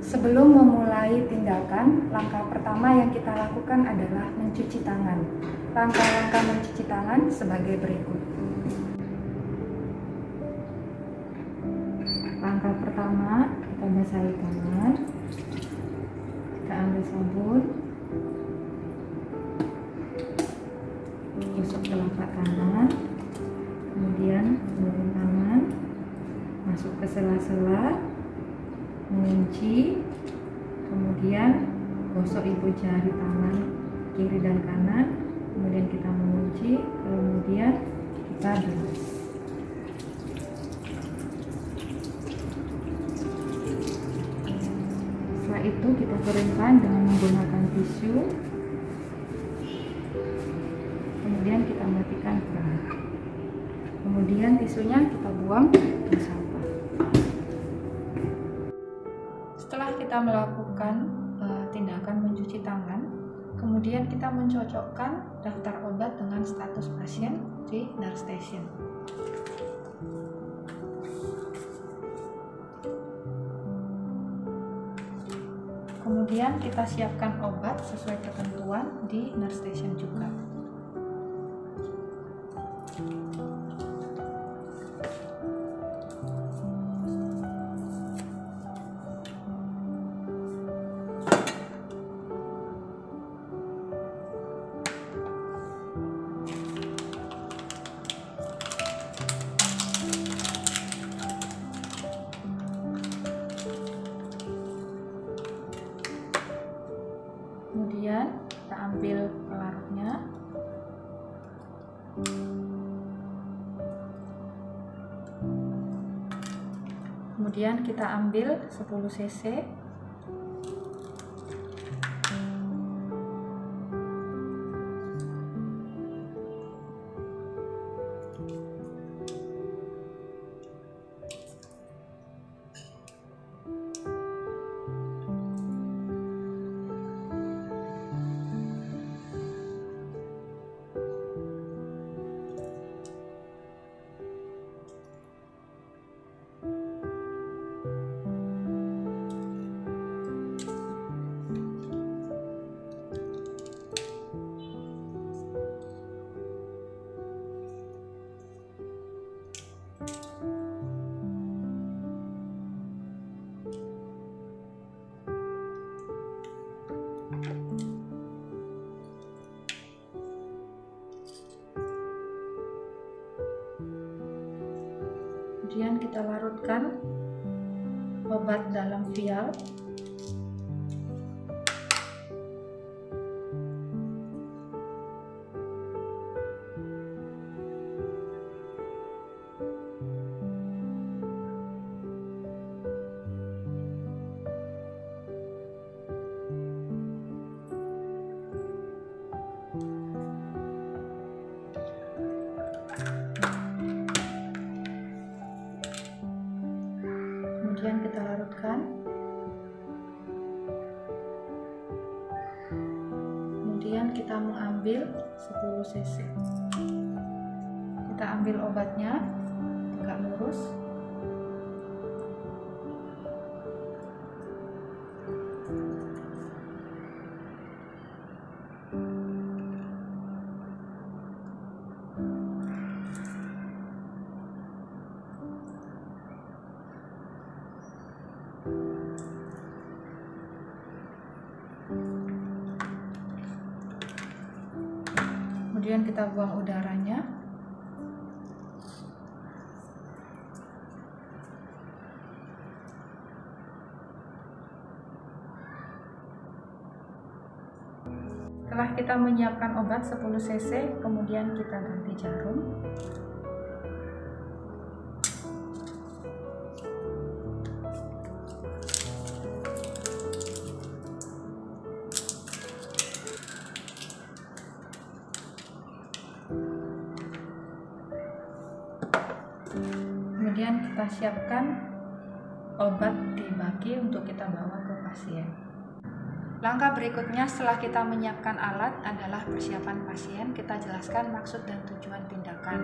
Sebelum memulai tindakan, langkah pertama yang kita lakukan adalah mencuci tangan. Langkah-langkah mencuci tangan sebagai berikut. Langkah pertama, kita basahi tangan. Kita ambil sabun, gosok telapak tangan, kemudian turun tangan, masuk ke sela-sela, mengunci, kemudian gosok ibu jari tangan kiri dan kanan, kemudian kita mengunci, kemudian kita bilas. Setelah itu kita keringkan dengan menggunakan tisu, kemudian kita matikan keran, kemudian tisunya kita buang ke sampah. Setelah kita melakukan tindakan mencuci tangan, kemudian kita mencocokkan daftar obat dengan status pasien di nurse station. Kemudian kita siapkan obat sesuai ketentuan di nurse station juga. Kemudian kita ambil pelarutnya, kemudian kita ambil 10 cc, kemudian kita larutkan obat dalam vial. Kemudian kita larutkan, kemudian kita mengambil 10 cc. Kita ambil obatnya tegak lurus, kemudian kita buang udaranya. Setelah kita menyiapkan obat 10 cc, kemudian kita ganti jarum. Kemudian kita siapkan obat di baki untuk kita bawa ke pasien. Langkah berikutnya setelah kita menyiapkan alat adalah persiapan pasien. Kita jelaskan maksud dan tujuan tindakan.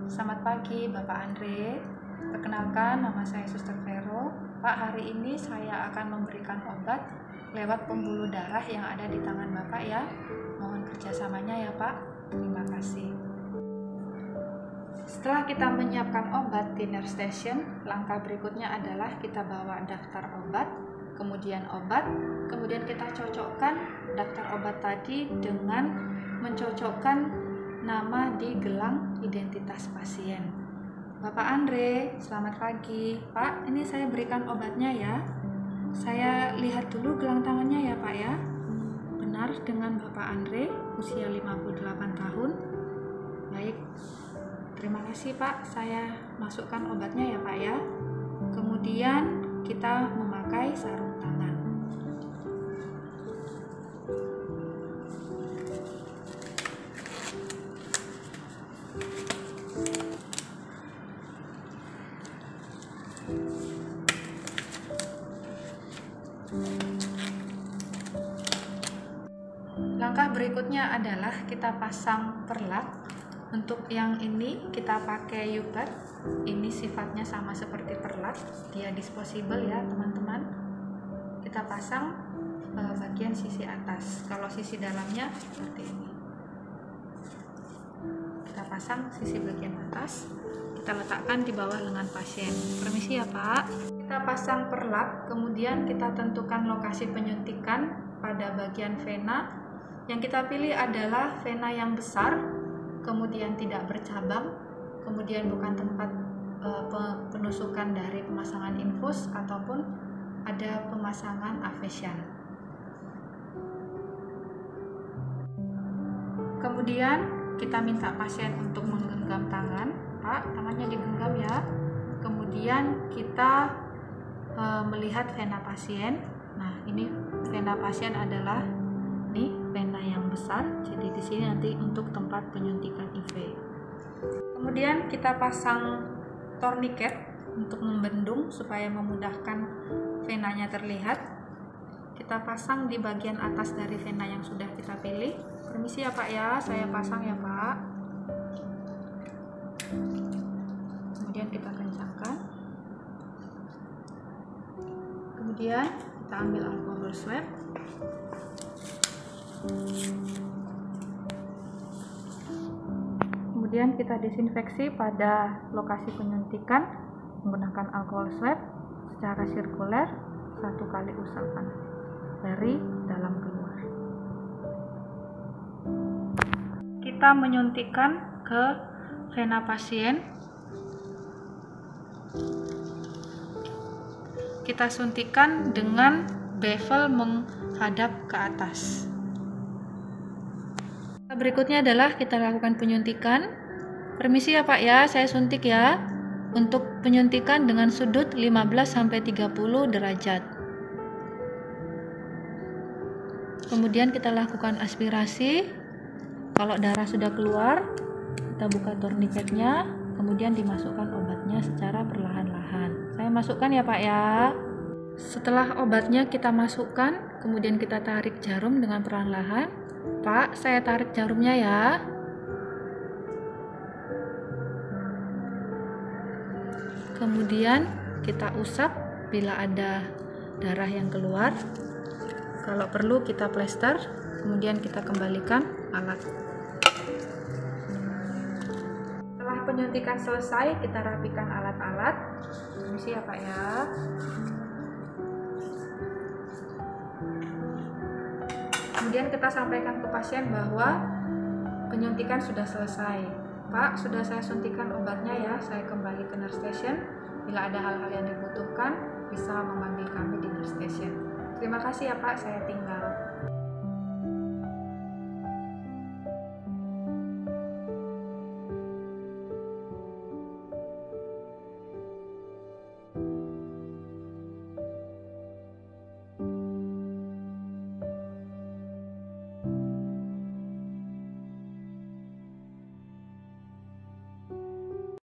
Selamat pagi Bapak Andre, perkenalkan nama saya Suster Vero. Pak, hari ini saya akan memberikan obat lewat pembuluh darah yang ada di tangan Bapak ya. Mohon kerjasamanya ya Pak. Terima kasih. Setelah kita menyiapkan obat di nurse station, langkah berikutnya adalah kita bawa daftar obat, kemudian kita cocokkan daftar obat tadi dengan mencocokkan nama di gelang identitas pasien. Bapak Andre, selamat pagi. Pak, ini saya berikan obatnya ya. Saya lihat dulu gelang tangannya ya Pak ya. Benar dengan Bapak Andre, usia 58 tahun. Baik. Terima kasih Pak, saya masukkan obatnya ya Pak ya. Kemudian kita memakai sarung tangan. Langkah berikutnya adalah kita pasang perlak. Untuk yang ini kita pakai U-pad. Ini sifatnya sama seperti perlak, dia disposable ya teman-teman. Kita pasang bagian sisi atas. Kalau sisi dalamnya seperti ini. Kita pasang sisi bagian atas. Kita letakkan di bawah lengan pasien. Permisi ya Pak. Kita pasang perlak, kemudian kita tentukan lokasi penyuntikan pada bagian vena. Yang kita pilih adalah vena yang besar, kemudian tidak bercabang, kemudian bukan tempat penusukan dari pemasangan infus ataupun ada pemasangan avesian. Kemudian kita minta pasien untuk menggenggam tangan. Pak, tangannya digenggam ya. Kemudian kita melihat vena pasien. Nah, ini vena pasien adalah ini vena yang besar, jadi di sini nanti untuk tempat penyuntikan IV. Kemudian kita pasang torniket untuk membendung supaya memudahkan venanya terlihat. Kita pasang di bagian atas dari vena yang sudah kita pilih. Permisi ya Pak ya, saya pasang ya Pak. Kemudian kita kencangkan. Kemudian kita ambil alkohol swab. Kemudian kita disinfeksi pada lokasi penyuntikan menggunakan alkohol swab secara sirkuler 1 kali usapan dari dalam keluar. Kita menyuntikkan ke vena pasien. Kita suntikan dengan bevel menghadap ke atas. Berikutnya adalah kita lakukan penyuntikan. Permisi ya Pak ya, saya suntik ya. Untuk penyuntikan dengan sudut 15-30 derajat. Kemudian kita lakukan aspirasi. Kalau darah sudah keluar, kita buka torniketnya, kemudian dimasukkan obatnya secara perlahan-lahan. Saya masukkan ya Pak ya. Setelah obatnya kita masukkan, kemudian kita tarik jarum dengan perlahan-lahan. Pak, saya tarik jarumnya ya. Kemudian kita usap bila ada darah yang keluar. Kalau perlu kita plester, kemudian kita kembalikan alat. Setelah penyuntikan selesai, kita rapikan alat-alat. Permisi ya Pak ya. Kemudian kita sampaikan ke pasien bahwa penyuntikan sudah selesai. Pak, sudah saya suntikan obatnya ya, saya kembali ke nurse station. Bila ada hal-hal yang dibutuhkan, bisa memanggil kami di nurse station. Terima kasih ya Pak, saya tinggal.